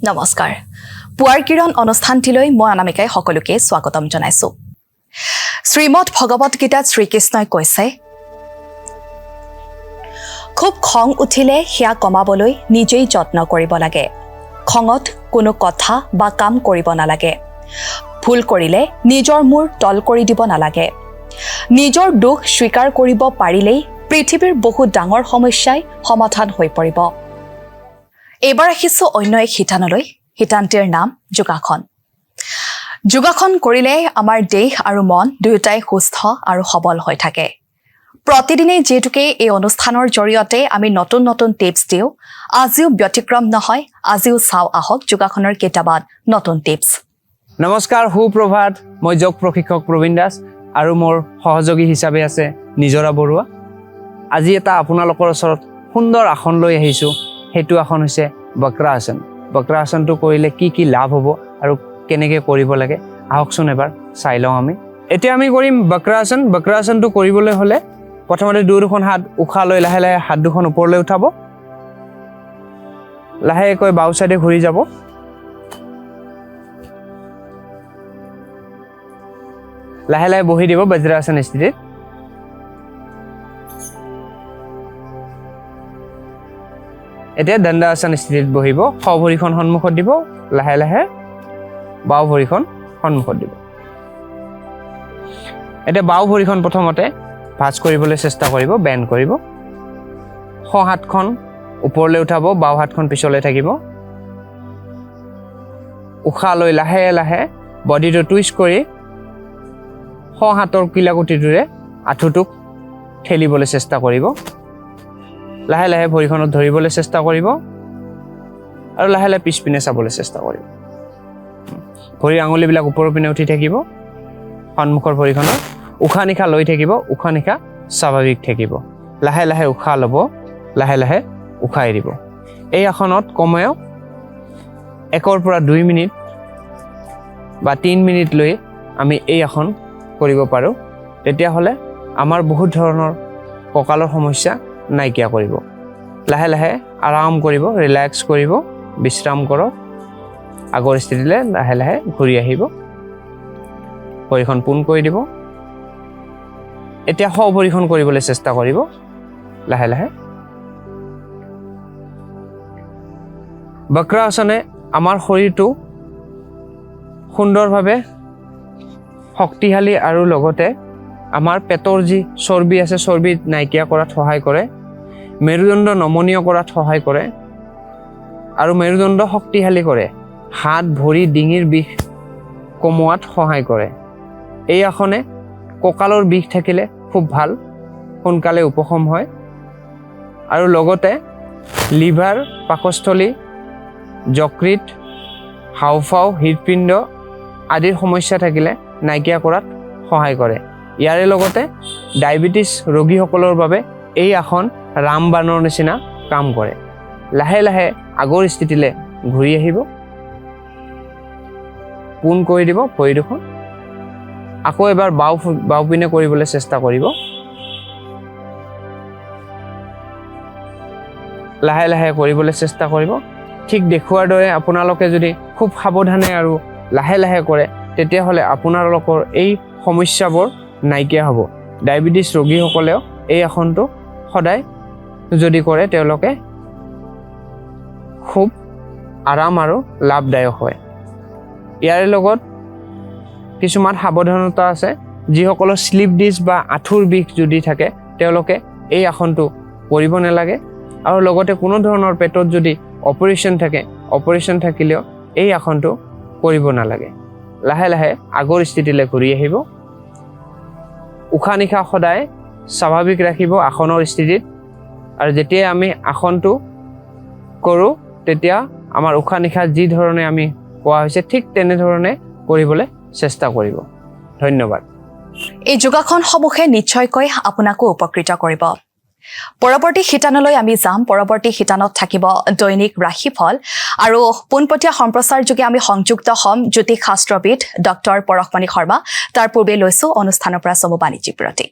নমস্কাৰ পুৱাৰ কিৰণ অনুষ্ঠানটিলৈ মই অনামিকাই সকলোকে স্বাগতম জনাইছো শ্ৰীমদ ভগৱত গীতাত শ্ৰীকৃষ্ণই কৈছে খুব খং উঠিলে হিয়া কমাবলৈ নিজেই যত্ন কৰিব লাগে খঙত কোনো কথা বা কাম কৰিব নালাগে ভুল কৰিলে নিজৰ মূৰ তল কৰি দিব নালাগে নিজৰ দুখ স্বীকাৰ কৰিব পাৰিলেই পৃথিৱীৰ বহু ডাঙৰ সমস্যাই সমাধান হৈ পৰিব এবাৰ আহিছো অন্য এক শিতানলৈ শিতানটিৰ নাম যোগাসন যোগাসন কৰিলে আমাৰ দেহ আৰু মন দুয়োটাই সুস্থ আৰু সবল হৈ থাকে প্ৰতিদিনে যেতুকে এই অনুষ্ঠানৰ জৰিয়তে আমি নতুন নতুন টিপছ দিও আজিও ব্যতিক্ৰম নহয় আজিও চাও আহক যোগাসনৰ কেইটামান নতুন টিপছ নমস্কাৰ সুপ্ৰভাত মই যোগ প্ৰশিক্ষক প্ৰবীণ দাস আৰু মোৰ সহযোগী হিচাপে আছে নিজৰা বৰুৱা আজি এটা আপোনালোকৰ ওচৰত সুন্দৰ আসন লৈ আহিছো হেতু আসন হৈছে বক্ৰাসন বক্ৰাসনটো কৰিলে কি লাভ হ'ব আৰু কেনেকৈ কৰিব লাগে আহকচোন এবাৰ চাই লওঁ আমি এতিয়া আমি কৰিম বক্ৰাসন বক্ৰাসনটো কৰিবলৈ হলে প্ৰথমতে দুখন হাত উখা লৈ লাহে লাহে হাত দুখন ওপৰলৈ উঠাব লাহেকৈ বাওঁ সাইডে ঘূৰি যাব লাহে লাহে বহি দিব বজ্ৰাসন স্থিতিত এতিয়া দণ্ডাসন স্থিতিত বহিব সো ভৰিখন সন্মুখত দিব লাহে লাহে বাওঁ ভৰিখন সন্মুখত দিব এতিয়া বাওঁ ভৰিখন প্ৰথমতে ভাঁজ কৰিবলৈ চেষ্টা কৰিব বেণ্ড কৰিব সো হাতখন ওপৰলৈ উঠাব বাওঁ হাতখন পিছলৈ থাকিব উখা লৈ লাহে লাহে বডিটো টুইষ্ট কৰি সো হাতৰ কিলাকুটিটোৰে আঁঠুটোক ঠেলিবলৈ চেষ্টা কৰিব লাহে লাহে ভৰিখনত ধৰিবলৈ চেষ্টা কৰিব আৰু লাহে লাহে পিছপিনে চাবলৈ চেষ্টা কৰিব ভৰিৰ আঙুলিবিলাক ওপৰৰ পিনে উঠি থাকিব সন্মুখৰ ভৰিখনত উশাহ নিশাহ লৈ থাকিব উশাহ নিশাহ স্বাভাৱিক থাকিব লাহে লাহে উশাহ ল'ব লাহে লাহে উশাহ এৰিব এই আসনত কমেও 1 পৰা 2 মিনিট বা 3 মিনিট লৈ আমি এই আসন কৰিব পাৰোঁ তেতিয়াহ'লে আমাৰ বহুত ধৰণৰ কঁকালৰ সমস্যা নাইকিয়া কৰিব লাহে লাহে আৰাম কৰিব ৰিলেক্স কৰিব বিশ্ৰাম কৰক আগৰ স্থিতিলৈ লাহে লাহে ঘূৰি আহিব ভৰিখন পোন কৰি দিব এতিয়া সো ভৰিখন কৰিবলৈ চেষ্টা কৰিব লাহে লাহে বক্ৰাসনে আমাৰ শৰীৰটো সুন্দৰভাৱে শক্তিশালী আৰু লগতে আমাৰ পেটৰ যি চৰ্বি আছে চৰ্বি নাইকিয়া কৰাত সহায় কৰে মেৰুদণ্ড নমনীয় কৰাত সহায় কৰে আৰু মেৰুদণ্ড শক্তিশালী কৰে হাত ভৰি ডিঙিৰ বিষ কমোৱাত সহায় কৰে এই আসনে কঁকালৰ বিষ থাকিলে খুব ভাল সোনকালে উপশম হয় আৰু লগতে লিভাৰ পাকস্থলী যকৃত হাওঁফাওঁ হৃদপিণ্ড আদিৰ সমস্যা থাকিলে নাইকিয়া কৰাত সহায় কৰে ইয়াৰে লগতে ডায়েবেটিছ ৰোগীসকলৰ বাবে এই আসন ৰামবাণৰ নিচিনা কাম কৰে লাহে লাহে আগৰ স্থিতিলৈ ঘূৰি আহিব পোন কৰি দিব ভৰি দুখন আকৌ এবাৰ বাওঁ পিনে কৰিবলৈ চেষ্টা কৰিব লাহে লাহে কৰিবলৈ চেষ্টা কৰিব ঠিক দেখুৱাৰ দৰে আপোনালোকে যদি খুব সাৱধানে আৰু লাহে লাহে কৰে তেতিয়াহ'লে আপোনালোকৰ এই সমস্যাবোৰ নাইকিয়া হ'ব ডায়েবেটিছ ৰোগীসকলেও এই আসনটো সদায় যদি কৰে তেওঁলোকে খুব আৰাম আৰু লাভদায়ক হয় ইয়াৰ লগত কিছুমান সাৱধানতা আছে যিসকলৰ স্লিপ ডিস্ক বা আঁঠুৰ বিষ যদি থাকে তেওঁলোকে এই আসনটো কৰিব নালাগে আৰু লগতে কোনো ধৰণৰ পেটত যদি অপাৰেশ্যন থাকিলেও এই আসনটো কৰিব নালাগে লাহে লাহে আগৰ স্থিতিলৈ ঘূৰি আহিব উশাহ নিশাহ সদায় স্বাভাৱিক ৰাখিব আসনৰ স্থিতিত আৰু যেতিয়া আমি আসনটো কৰোঁ তেতিয়া আমাৰ উশাহ নিশাহ যি ধৰণে আমি কোৱা হৈছে ঠিক তেনেধৰণে কৰিবলৈ চেষ্টা কৰিব ধন্যবাদ এই যোগাসন সমূহে নিশ্চয়কৈ আপোনাকো উপকৃত কৰিব পৰৱৰ্তী শিতানলৈ আমি যাম পৰৱৰ্তী শিতানত থাকিব দৈনিক ৰাশিফল আৰু পোনপটীয়া সম্প্ৰচাৰ যোগে আমি সংযুক্ত হ'ম জ্যোতিষ শাস্ত্ৰবিদ ডক্টৰ পৰশমণি শৰ্মা তাৰ পূৰ্বে লৈছো অনুষ্ঠানৰ পৰা চমু বাণিজ্যিক বিৰতি